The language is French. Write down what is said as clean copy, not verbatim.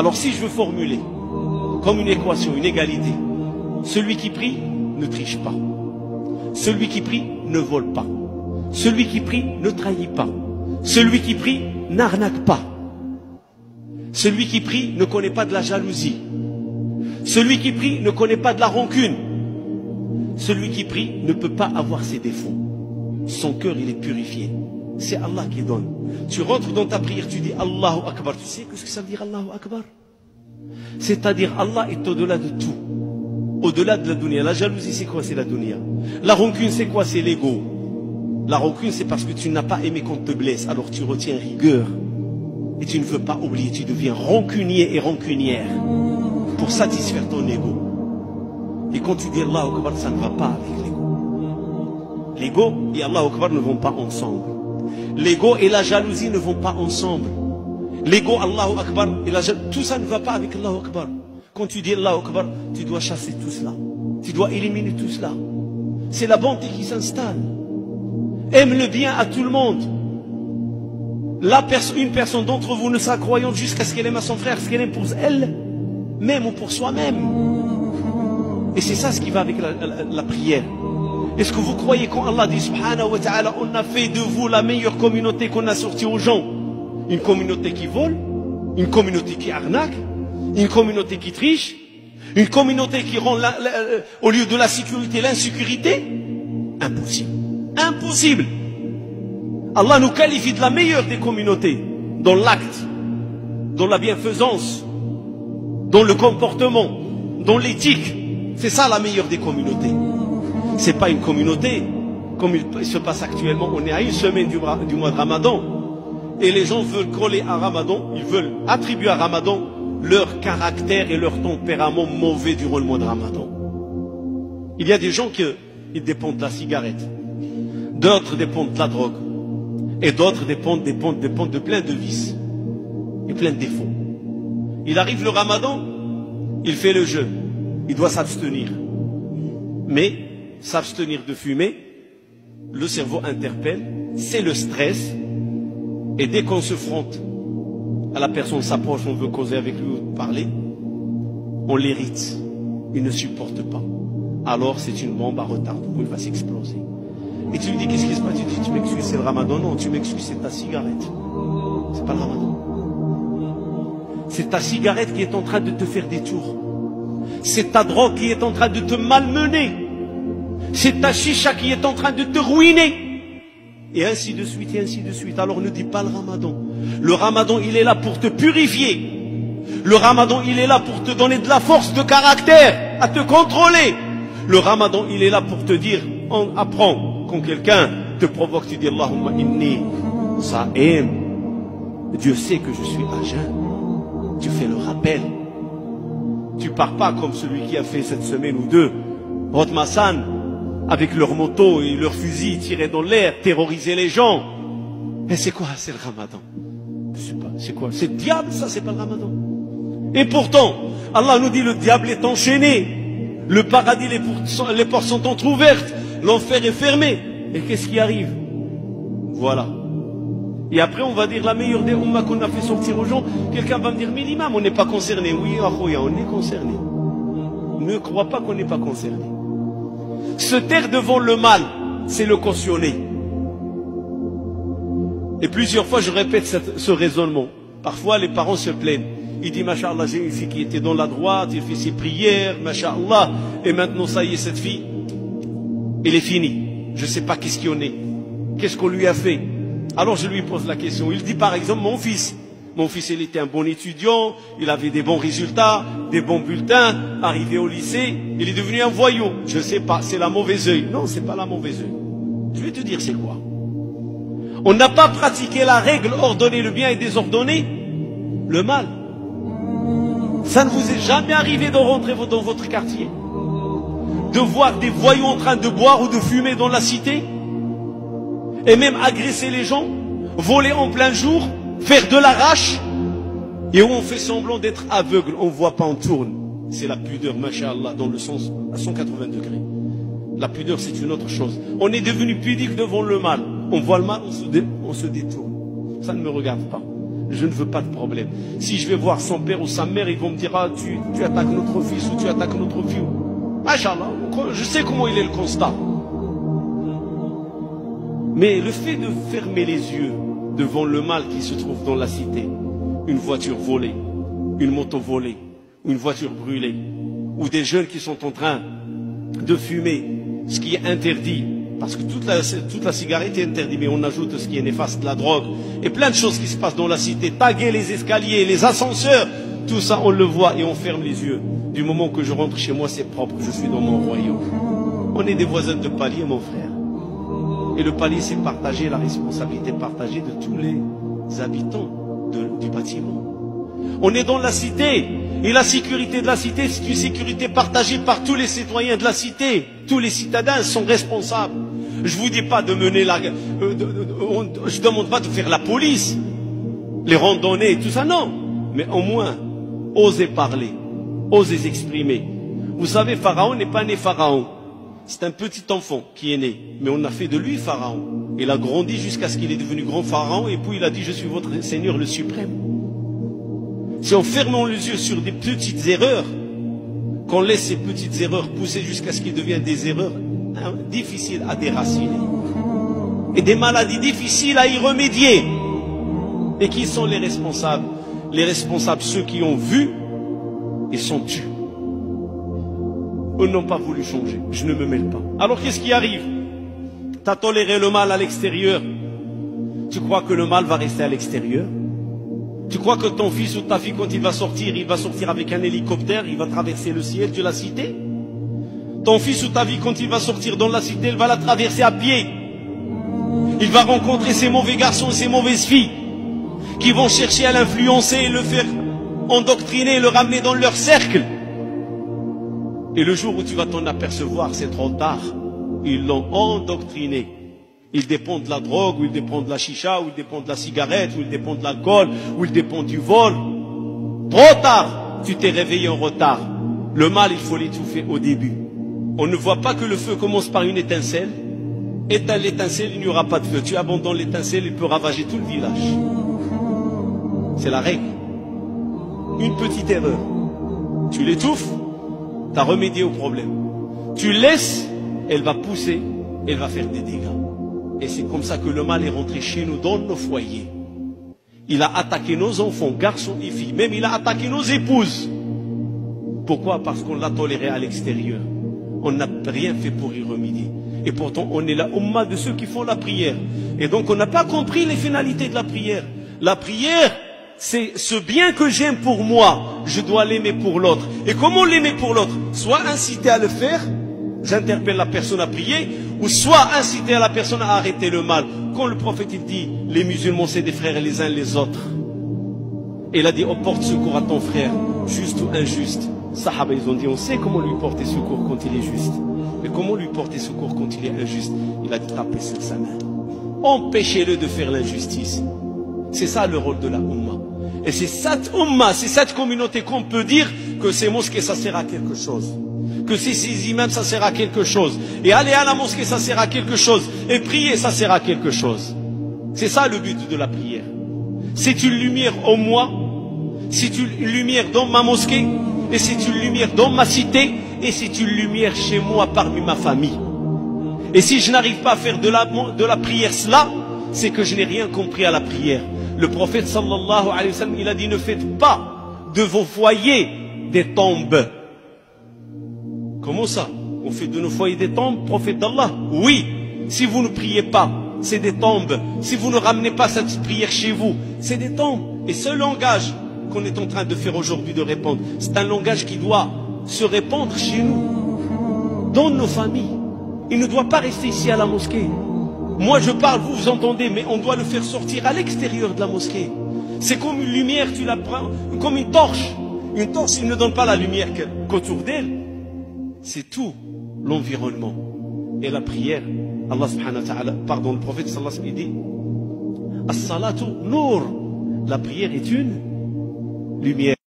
Alors si je veux formuler comme une équation, une égalité, celui qui prie ne triche pas. Celui qui prie ne vole pas. Celui qui prie ne trahit pas. Celui qui prie n'arnaque pas. Celui qui prie ne connaît pas de la jalousie. Celui qui prie ne connaît pas de la rancune. Celui qui prie ne peut pas avoir ses défauts. Son cœur, il est purifié. C'est Allah qui donne. Tu rentres dans ta prière, tu dis Allahu Akbar. Tu sais ce que ça veut dire Allahu Akbar? C'est-à-dire Allah est au-delà de tout. Au-delà de la dunya. La jalousie, c'est quoi? C'est la dunya. La rancune, c'est quoi? C'est l'ego. La rancune, c'est parce que tu n'as pas aimé qu'on te blesse. Alors tu retiens rigueur. Et tu ne veux pas oublier. Tu deviens rancunier et rancunière pour satisfaire ton ego. Et quand tu dis Allahu Akbar, ça ne va pas avec l'ego. L'ego et Allahu Akbar ne vont pas ensemble. L'ego et la jalousie ne vont pas ensemble. L'ego, Allahu Akbar et la jalousie, tout ça ne va pas avec Allahu Akbar. Quand tu dis Allahu Akbar, tu dois chasser tout cela. Tu dois éliminer tout cela. C'est la bonté qui s'installe. Aime le bien à tout le monde. Une personne d'entre vous ne sera croyante jusqu'à ce qu'elle aime à son frère, ce qu'elle aime pour elle-même ou pour soi-même. Et c'est ça ce qui va avec la prière. Est-ce que vous croyez quand Allah dit subhanahu wa ta'ala, on a fait de vous la meilleure communauté qu'on a sortie aux gens? Une communauté qui vole, une communauté qui arnaque, une communauté qui triche, une communauté qui rend au lieu de la sécurité l'insécurité? Impossible. Impossible. Allah nous qualifie de la meilleure des communautés dans l'acte, dans la bienfaisance, dans le comportement, dans l'éthique. C'est ça la meilleure des communautés. C'est pas une communauté comme il se passe actuellement. On est à une semaine du mois de Ramadan et les gens veulent coller à Ramadan, ils veulent attribuer à Ramadan leur caractère et leur tempérament mauvais durant le mois de Ramadan. Il y a des gens qui dépendent de la cigarette, d'autres dépendent de la drogue et d'autres dépendent de plein de vices et plein de défauts. Il arrive le Ramadan, il fait le jeûne, il doit s'abstenir. Mais s'abstenir de fumer, le cerveau interpelle, c'est le stress. Et dès qu'on se fronte à la personne, s'approche, on veut causer avec lui ou parler, on l'irrite. Il ne supporte pas. Alors c'est une bombe à retardement, il va s'exploser. Et tu lui dis, qu'est-ce qui se passe? Tu dis, tu m'excuses, c'est le Ramadan. Non, tu m'excuses, c'est ta cigarette. C'est pas le Ramadan. C'est ta cigarette qui est en train de te faire des tours. C'est ta drogue qui est en train de te malmener. C'est ta chicha qui est en train de te ruiner. Et ainsi de suite, et ainsi de suite. Alors ne dis pas le Ramadan. Le Ramadan, il est là pour te purifier. Le Ramadan, il est là pour te donner de la force de caractère, à te contrôler. Le Ramadan, il est là pour te dire, apprends, quand quelqu'un te provoque, tu dis Allahumma inni sa'im. Dieu sait que je suis à jeun. Tu fais le rappel. Tu pars pas comme celui qui a fait cette semaine ou deux, Rotmassan, avec leurs motos et leurs fusils tirés dans l'air, terroriser les gens. Et c'est quoi? C'est le Ramadan. Je sais pas, c'est quoi? C'est le diable, ça, c'est pas le Ramadan. Et pourtant, Allah nous dit, le diable est enchaîné. Le paradis, les portes sont entrouvertes. L'enfer est fermé. Et qu'est-ce qui arrive? Voilà. Et après, on va dire la meilleure des ummas qu'on a fait sortir aux gens. Quelqu'un va me dire, mais l'imam, on n'est pas concerné. Oui, akhoya, on est concerné. Ne crois pas qu'on n'est pas concerné. Se taire devant le mal, c'est le cautionner. Et plusieurs fois, je répète ce raisonnement. Parfois, les parents se plaignent. Ils disent, Masha'Allah, j'ai une fille qui était dans la droite, il fait ses prières, Masha'Allah, et maintenant, ça y est, cette fille, elle est finie. Je ne sais pas qu'est-ce qu'il y en est. Qu'est-ce qu'on lui a fait? Alors, je lui pose la question. Il dit, par exemple, mon fils, il était un bon étudiant, il avait des bons résultats, des bons bulletins, arrivé au lycée, il est devenu un voyou. Je ne sais pas, c'est la mauvaise œil. Non, c'est pas la mauvaise œil. Je vais te dire c'est quoi. On n'a pas pratiqué la règle ordonner le bien et désordonner le mal. Ça ne vous est jamais arrivé de rentrer dans votre quartier, de voir des voyous en train de boire ou de fumer dans la cité, et même agresser les gens, voler en plein jour, faire de l'arrache, et où on fait semblant d'être aveugle, on ne voit pas, on tourne. C'est la pudeur, masha'Allah, dans le sens à 180 degrés. La pudeur, c'est une autre chose. On est devenu pudique devant le mal. On voit le mal, on se détourne. Ça ne me regarde pas. Je ne veux pas de problème. Si je vais voir son père ou sa mère, ils vont me dire, ah, tu attaques notre fils ou tu attaques notre fille. Machallah, je sais comment il est le constat. Mais le fait de fermer les yeux devant le mal qui se trouve dans la cité, une voiture volée, une moto volée, une voiture brûlée, ou des jeunes qui sont en train de fumer, ce qui est interdit, parce que toute la cigarette est interdite, mais on ajoute ce qui est néfaste, la drogue, et plein de choses qui se passent dans la cité, taguer les escaliers, les ascenseurs, tout ça on le voit et on ferme les yeux. Du moment que je rentre chez moi, c'est propre, je suis dans mon royaume. On est des voisins de palier, mon frère. Et le palier, c'est partager la responsabilité partagée de tous les habitants du bâtiment. On est dans la cité, et la sécurité de la cité, c'est une sécurité partagée par tous les citoyens de la cité. Tous les citadins sont responsables. Je vous dis pas de mener je demande pas de faire la police, les randonnées, tout ça, non. Mais au moins, osez parler, osez exprimer. Vous savez, Pharaon n'est pas né Pharaon. C'est un petit enfant qui est né, mais on a fait de lui Pharaon. Il a grandi jusqu'à ce qu'il est devenu grand Pharaon, et puis il a dit, je suis votre Seigneur le suprême. Si on ferme les yeux sur des petites erreurs, qu'on laisse ces petites erreurs pousser jusqu'à ce qu'ils deviennent des erreurs difficiles à déraciner, et des maladies difficiles à y remédier. Et qui sont les responsables? Les responsables, ceux qui ont vu et sont tus. Eux n'ont pas voulu changer. Je ne me mêle pas. Alors qu'est-ce qui arrive? Tu as toléré le mal à l'extérieur. Tu crois que le mal va rester à l'extérieur? Tu crois que ton fils ou ta fille, quand il va sortir avec un hélicoptère, il va traverser le ciel de la cité? Ton fils ou ta fille, quand il va sortir dans la cité, il va la traverser à pied. Il va rencontrer ces mauvais garçons et ces mauvaises filles qui vont chercher à l'influencer et le faire endoctriner et le ramener dans leur cercle. Et le jour où tu vas t'en apercevoir, c'est trop tard. Ils l'ont endoctriné. Ils dépendent de la drogue, ou ils dépendent de la chicha, ou ils dépendent de la cigarette, ou ils dépendent de l'alcool, ou ils dépendent du vol. Trop tard, tu t'es réveillé en retard. Le mal, il faut l'étouffer au début. On ne voit pas que le feu commence par une étincelle. Éteins l'étincelle, il n'y aura pas de feu. Tu abandonnes l'étincelle, il peut ravager tout le village. C'est la règle. Une petite erreur. Tu l'étouffes, tu as remédié au problème. Tu laisses, elle va pousser, elle va faire des dégâts. Et c'est comme ça que le mal est rentré chez nous, dans nos foyers. Il a attaqué nos enfants, garçons et filles. Même il a attaqué nos épouses. Pourquoi? Parce qu'on l'a toléré à l'extérieur. On n'a rien fait pour y remédier. Et pourtant, on est la umma de ceux qui font la prière. Et donc, on n'a pas compris les finalités de la prière. La prière, c'est ce bien que j'aime pour moi, je dois l'aimer pour l'autre. Et comment l'aimer pour l'autre? Soit inciter à le faire, j'interpelle la personne à prier, ou soit inciter à la personne à arrêter le mal. Quand le prophète il dit, les musulmans c'est des frères les uns les autres. Et il a dit, oh, porte secours à ton frère, juste ou injuste. Sahaba, ils ont dit, on sait comment lui porter secours quand il est juste. Mais comment lui porter secours quand il est injuste? Il a dit, tapez sur sa main. Empêchez-le de faire l'injustice. C'est ça le rôle de la Ummah. Et c'est cette Ummah, c'est cette communauté qu'on peut dire que ces mosquées, ça sert à quelque chose. Que ces imams, ça sert à quelque chose. Et aller à la mosquée, ça sert à quelque chose. Et prier, ça sert à quelque chose. C'est ça le but de la prière. C'est une lumière en moi, c'est une lumière dans ma mosquée, et c'est une lumière dans ma cité, et c'est une lumière chez moi parmi ma famille. Et si je n'arrive pas à faire de la prière cela, c'est que je n'ai rien compris à la prière. Le prophète sallallahu alayhi wa sallam, il a dit, ne faites pas de vos foyers des tombes. Comment ça? On fait de nos foyers des tombes, prophète d'Allah? Oui, si vous ne priez pas, c'est des tombes. Si vous ne ramenez pas cette prière chez vous, c'est des tombes. Et ce langage qu'on est en train de faire aujourd'hui, de répandre, c'est un langage qui doit se répandre chez nous, dans nos familles. Il ne doit pas rester ici à la mosquée. Moi je parle, vous entendez, mais on doit le faire sortir à l'extérieur de la mosquée. C'est comme une lumière, tu la prends, comme une torche. Une torche, il ne donne pas la lumière qu'autour d'elle. C'est tout l'environnement. Et la prière, Allah subhanahu wa ta'ala, pardon, le prophète sallallahu alayhi wa sallam, il dit, As-salatu nur. La prière est une lumière.